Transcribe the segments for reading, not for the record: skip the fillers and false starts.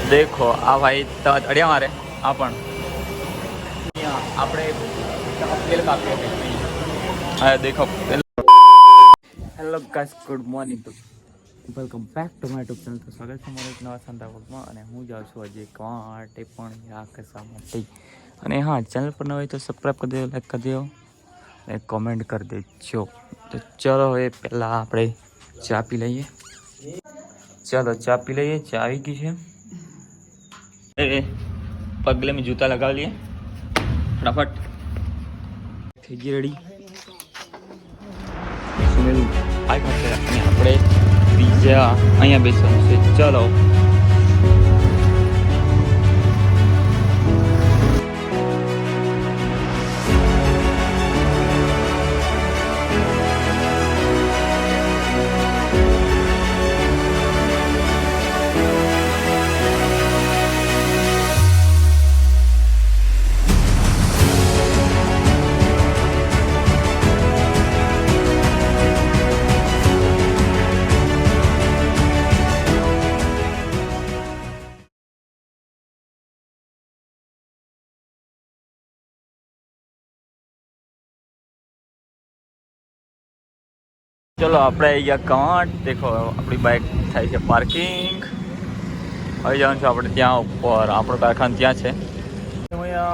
દેખો આ ભાઈ અડિયા મારે આ પણ આપણે તેલ કાપીએ. હા દેખો. હેલો ગાઈસ, ગુડ મોર્નિંગ તો welcome back to my YouTube channel. તો સ્વાગત છે મારા એક નવા શાનદાર વ્લોગમાં. અને હું જાઉં છું હજી કાંટે પણ યા કસા માટે. અને હા, ચેનલ પર ન હોય તો સબસ્ક્રાઈબ કરી દેજો, લાઈક કરી દેજો અને કોમેન્ટ કરી દેજો. તો ચલો હવે પહેલાં આપણે ચા પી લઈએ. ચલો ચા પી લઈએ. ચા આવી ગઈ છે. એ પગલે મેં જૂતા લગાવી લઈએ ફટાફટ. થઈ ગઈ રેડી. સુનિલ આ ખાતે અને આપણે બીજા અહીંયા બેસવાનું છે. ચલો ચલો આપણે અહીંયા કાંઠ દેખો. આપણી બાઇક થાય છે પાર્કિંગ. હવે જવાનું છે આપણે ત્યાં ઉપર. આપણો કારખાનું ત્યાં છે.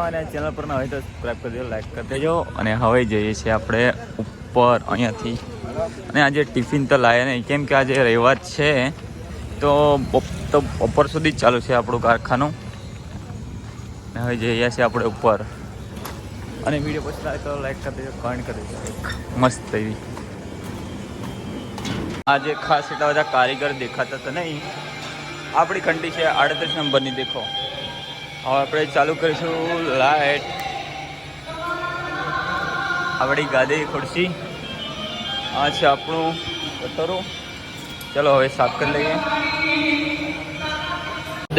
અને ચેનલ પર ના હોય તો સબસ્ક્રાઈબ કરી દેજો, લાઈક કરી દેજો. અને હવે જઈએ છીએ આપણે ઉપર અહીંયાથી. અને આજે ટિફિન તો લાવે નહીં, કેમ કે આજે રવિવાર છે. તો બપોર સુધી જ ચાલુ છે આપણું કારખાનું. અને હવે જઈએ છીએ આપણે ઉપર. અને વિડીયો પસંદ આવે તો લાઈક કરી દેજો, કમેન્ટ કરી દેજો. મસ્ત એવી આજે ખાસ એટલા બધા કારીગર દેખાતા તો નહીં. આપણી ઘંટી છે 38 નંબરની. દેખો હવે આપણે ચાલુ કરીશું લાઇટ. આપણી ગાદી ખુરશી આ છે આપણું કટોરું. ચલો હવે સાફ કરી લઈએ.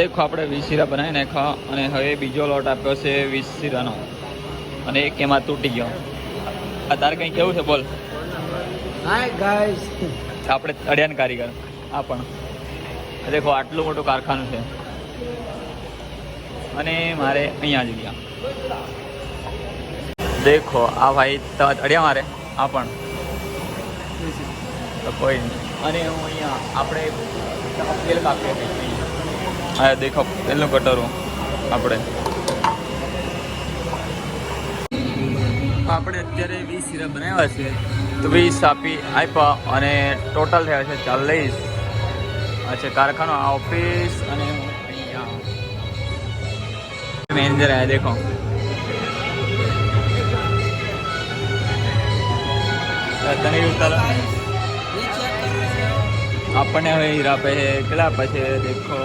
દેખો આપણે 20 શીરા બનાવી નાખ્યા. અને હવે બીજો લોટ આપ્યો છે 20 શીરાનો. અને એક એમાં તૂટી ગયો. આ તારે કંઈ કેવું છે બોલ. હાય ગાઈસ, આપણે અડિયાન કારીગર આ પણ દેખો આટલું મોટું કારખાનું છે. અને મારે અહીંયા જગ્યા દેખો. આ ભાઈ અડિયા મારે આ પણ તો કોઈ નહીં. અને હું અહીંયા આપણે તેલ કાપીએ. હા દેખો તેલનું કટોરું. આપણે અત્યારે 20 શીરા બનાવ્યા છે. તો 20 આપી આપ્યા અને ટોટલ થયા છે 40. આ છે કારખાનો, આ ઓફિસ. અને અહીંયા મેનેજર આવ્યા દેખો. આપણને હવે હીરા આપે છે. કેટલા આપે છે દેખો.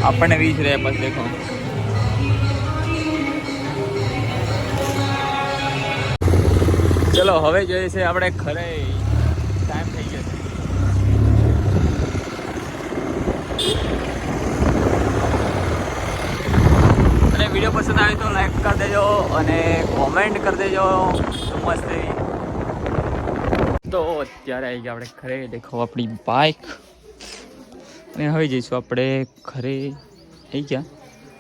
આપણને 20 રહ્યા પછી દેખો. ચલો હવે જોઈએ છે આપણે ઘરે. ટાઈમ થઈ ગયો છે. અને વિડીયો પસંદ આવે તો લાઈક કરી દેજો અને કોમેન્ટ કરી દેજો. મસ્ત એવી. તો અત્યારે આવી ગયા આપણે ઘરે. દેખો આપણી બાઇક. અને હવે જઈશું આપણે ઘરે. આવી ગયા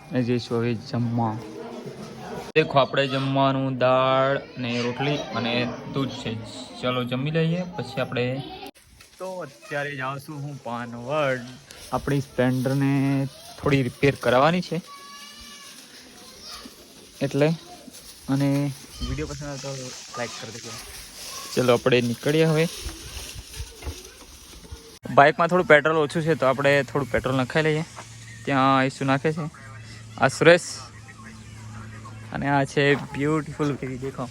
અને જઈશું હવે જમવા. દેખો આપણે જમવાનું દાળ ને રોટલી અને દૂધ છે. ચલો જમી લઈએ પછી આપણે. તો અત્યારે જાઉં હું પાનવડ. આપણી સ્પ્લેન્ડરને થોડી રિપેર કરાવવાની છે એટલે. અને વિડીયો પસંદ આવે તો લાઈક કરી દેજો. ચલો આપણે નીકળીએ હવે. બાઇકમાં થોડું પેટ્રોલ ઓછું છે તો આપણે થોડું પેટ્રોલ નખાઈ લઈએ. ત્યાં આઈસુ નાખે છે આ સુરેશ. અને આ છે બ્યુટીફુલ કેવી દેખો.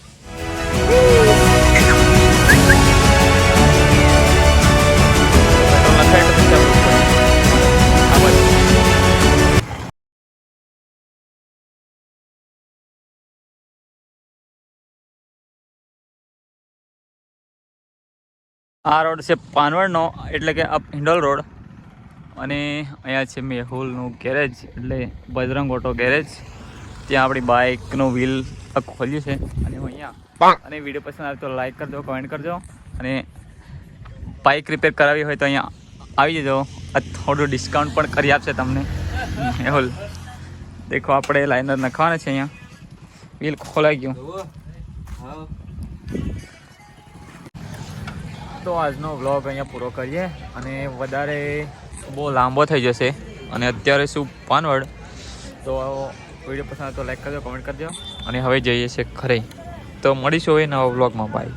આ રોડ છે પાનવડનો, એટલે કે અપ હિંડોલ રોડ. અને અહીંયા છે મેહુલનું ગેરેજ, એટલે બજરંગ ઓટો ગેરેજ. ત્યાં આપણી બાઇકનું વ્હીલ ખોલ્યું છે. અને હું અહીંયા. અને વિડીયો પસંદ આવે તો લાઈક કરજો, કમેન્ટ કરજો અને બાઇક રિપેર કરાવી હોય તો અહીંયા આવી જજો, થોડું ડિસ્કાઉન્ટ પણ કરી આપશે તમને. મેહુલ દેખો, આપણે લાઇનર નખવાના છે. અહીંયા વ્હીલ ખોલાઈ ગયું. તો આજનો વ્લોગ અહીંયા પૂરો કરીએ, અને વધારે બહુ લાંબો થઈ જશે. અને અત્યારે શું પાનવડ, તો વિડીયો પસંદ તો લાઈક કરજો, કમેન્ટ કરજો. અને હવે જઈએ છીએ ઘરે, તો મળીશું હવે નવા વ્લોગમાં. બાય.